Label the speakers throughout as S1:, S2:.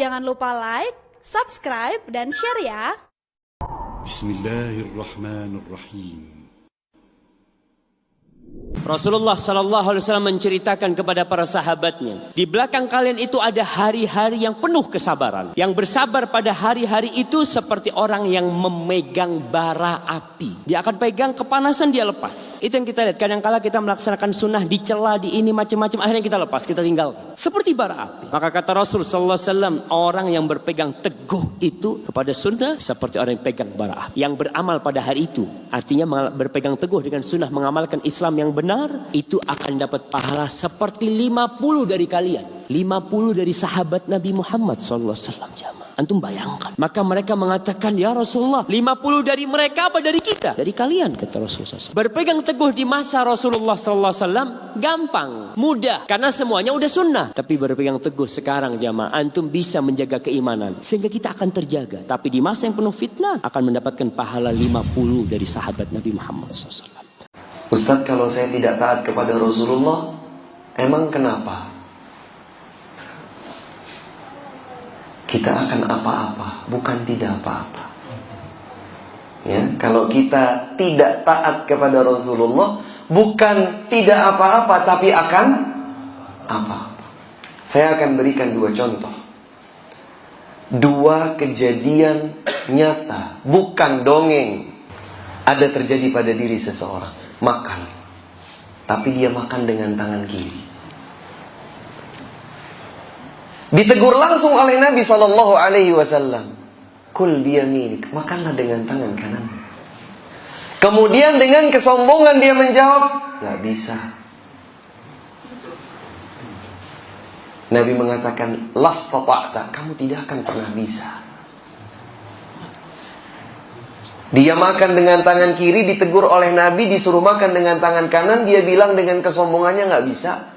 S1: Jangan lupa like, subscribe, dan share ya.
S2: Bismillahirrahmanirrahim.
S3: Rasulullah SAW menceritakan kepada para sahabatnya, di belakang kalian itu ada hari-hari yang penuh kesabaran. Yang bersabar pada hari-hari itu seperti orang yang memegang bara api. Dia akan pegang, kepanasan dia lepas. Itu yang kita lihat. Kadang-kala kita melaksanakan sunnah, dicela, di ini macam-macam, akhirnya kita lepas, kita tinggalkan. Seperti bara api. Maka kata Rasul SAW, orang yang berpegang teguh itu kepada sunnah seperti orang yang pegang bara api. Yang beramal pada hari itu, artinya berpegang teguh dengan sunnah, mengamalkan Islam yang benar, itu akan dapat pahala seperti 50 dari kalian. 50 dari sahabat Nabi Muhammad SAW. Antum bayangkan. Maka mereka mengatakan, ya Rasulullah, 50 dari mereka apa dari kita? Dari kalian, kata Rasulullah SAW. Berpegang teguh di masa Rasulullah SAW gampang, mudah, karena semuanya udah sunnah. Tapi berpegang teguh sekarang jamaah, antum bisa menjaga keimanan sehingga kita akan terjaga. Tapi di masa yang penuh fitnah akan mendapatkan pahala 50 dari sahabat Nabi Muhammad SAW.
S4: Ustadz, kalau saya tidak taat kepada Rasulullah, emang kenapa? Kita akan apa-apa, bukan tidak apa-apa. Ya, kalau kita tidak taat kepada Rasulullah, bukan tidak apa-apa, tapi akan apa-apa. Saya akan berikan 2 contoh. 2 kejadian nyata, bukan dongeng, ada terjadi pada diri seseorang. Makan, tapi dia makan dengan tangan kiri. Ditegur langsung oleh Nabi SAW. Kul biyaminik, makanlah dengan tangan kanan. Kemudian dengan kesombongan dia menjawab, gak bisa. Nabi mengatakan, lastata'ta, kamu tidak akan pernah bisa. Dia makan dengan tangan kiri, ditegur oleh Nabi, disuruh makan dengan tangan kanan, dia bilang dengan kesombongannya nggak bisa.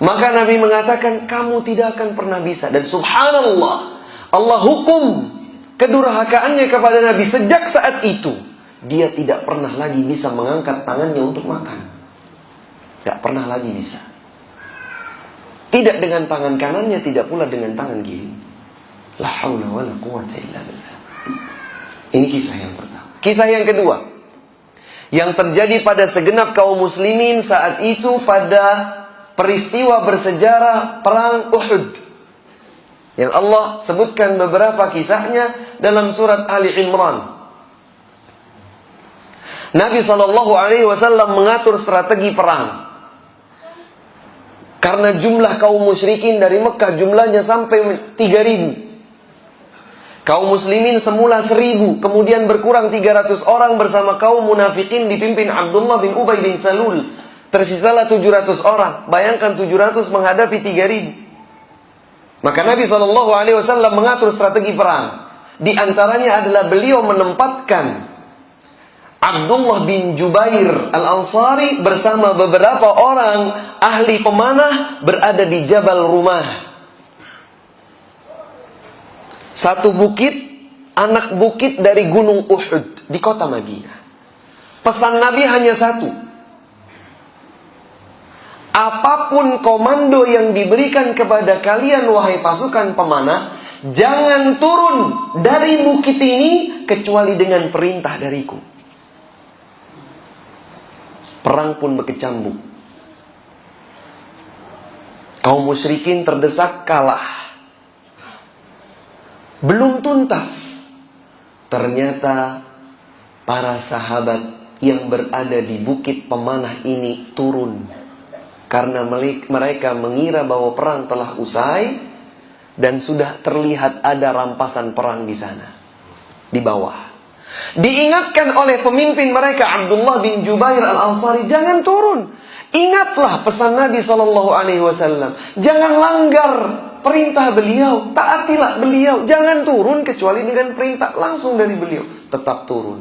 S4: Maka Nabi mengatakan, kamu tidak akan pernah bisa. Dan subhanallah, Allah hukum kedurhakaannya kepada Nabi. Sejak saat itu, dia tidak pernah lagi bisa mengangkat tangannya untuk makan. Gak pernah lagi bisa. Tidak dengan tangan kanannya, tidak pula dengan tangan kiri. La haula wa la quwwata illa billah. Ini kisah yang pertama. Kisah yang kedua, yang terjadi pada segenap kaum muslimin saat itu pada peristiwa bersejarah perang Uhud, yang Allah sebutkan beberapa kisahnya dalam surat Ali Imran. Nabi SAW mengatur strategi perang. Karena jumlah kaum musyrikin dari Mekah jumlahnya sampai 3.000. Kaum muslimin semula 1.000, kemudian berkurang 300 orang bersama kaum munafikin dipimpin Abdullah bin Ubay bin Salul. Tersisalah 700 orang. Bayangkan 700 menghadapi 3.000. Maka Nabi SAW mengatur strategi perang. Di antaranya adalah beliau menempatkan Abdullah bin Jubair Al-Ansari bersama beberapa orang ahli pemanah berada di Jabal Rumah. Satu bukit, anak bukit dari gunung Uhud di kota Madinah. Pesan Nabi hanya satu. Apapun komando yang diberikan kepada kalian wahai pasukan pemanah, jangan turun dari bukit ini kecuali dengan perintah dariku. Perang pun berkecambuk. Kaum musyrikin terdesak kalah. Belum tuntas, ternyata para sahabat yang berada di bukit pemanah ini turun. Karena mereka mengira bahwa perang telah usai dan sudah terlihat ada rampasan perang di sana, di bawah. Diingatkan oleh pemimpin mereka Abdullah bin Jubair Al-Ansari, jangan turun. Ingatlah pesan Nabi SAW. Jangan langgar perintah beliau, taatilah beliau. Jangan turun kecuali dengan perintah langsung dari beliau. Tetap turun.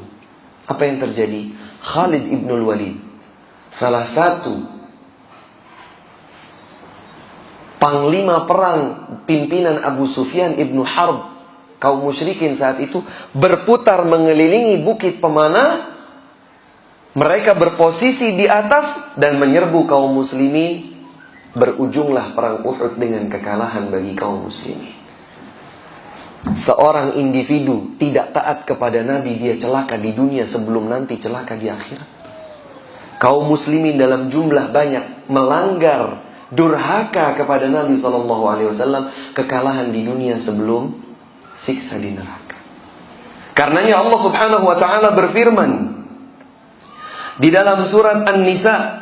S4: Apa yang terjadi? Khalid ibnul Walid, salah satu panglima perang pimpinan Abu Sufyan ibnu Harb, kaum musyrikin saat itu, berputar mengelilingi bukit pemanah. Mereka berposisi di atas dan menyerbu kaum muslimin. Berujunglah perang Uhud dengan kekalahan bagi kaum muslimin. Seorang individu tidak taat kepada Nabi, dia celaka di dunia sebelum nanti celaka di akhirat. Kaum muslimin dalam jumlah banyak melanggar, durhaka kepada Nabi SAW, kekalahan di dunia sebelum siksa di neraka. Karenanya Allah Subhanahu wa taala berfirman di dalam surat An-Nisa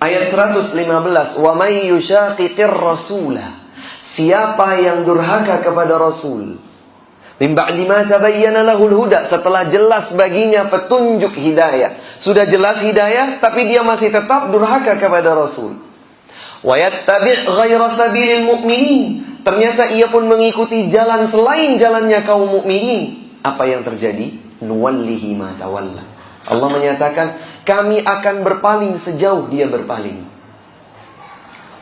S4: ayat 115, "Wa may yushaqiqir rasulah." Siapa yang durhaka kepada Rasul, min ba'di ma tabayyana lahul huda, setelah jelas baginya petunjuk hidayah. Sudah jelas hidayah, tapi dia masih tetap durhaka kepada Rasul. Wa yattabi' ghaira sabilil mu'minin. Ternyata ia pun mengikuti jalan selain jalannya kaum mukminin. Apa yang terjadi? Nuwallihi ma tawalla. Allah menyatakan, kami akan berpaling sejauh dia berpaling.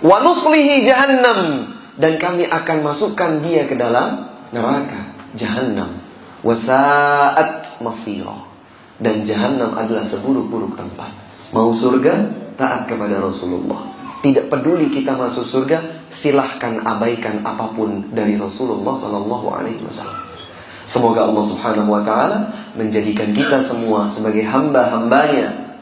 S4: Wa nuslihi jahannam. Dan kami akan masukkan dia ke dalam neraka Jahannam. Wasa'at masira. Dan Jahannam adalah seburuk-buruk tempat. Mau surga, taat kepada Rasulullah. Tidak peduli kita masuk surga, silahkan abaikan apapun dari Rasulullah SAW. Semoga Allah Subhanahu wa taala menjadikan kita semua sebagai hamba-hambanya,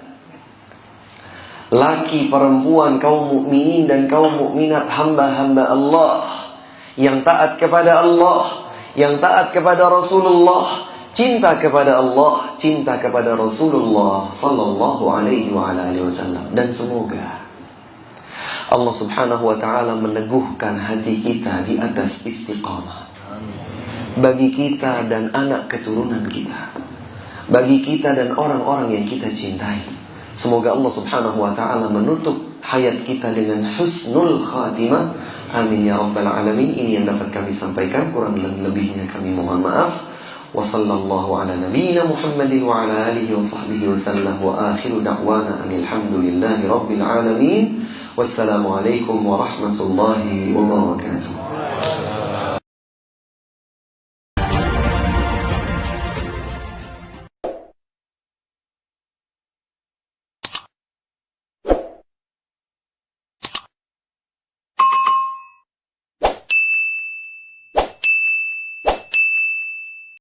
S4: laki, perempuan, kaum mukminin dan kaum mukminat, hamba-hamba Allah yang taat kepada Allah, yang taat kepada Rasulullah, cinta kepada Allah, cinta kepada Rasulullah sallallahu alaihi wasallam. Dan semoga Allah Subhanahu wa taala meneguhkan hati kita di atas istiqamah, bagi kita dan anak keturunan kita, bagi kita dan orang-orang yang kita cintai. Semoga Allah Subhanahu wa taala menutup hayat kita dengan husnul khatimah. Amin ya rabbal alamin. Ini yang dapat kami sampaikan, kurang lebihnya kami mohon maaf. Wa sallallahu ala nabiyyina Muhammadin wa ala alihi wa sahbihi wa sallam. Wa akhiru da'wana alhamdulillahi rabbil alamin. Wassalamu alaikum warahmatullahi wabarakatuh.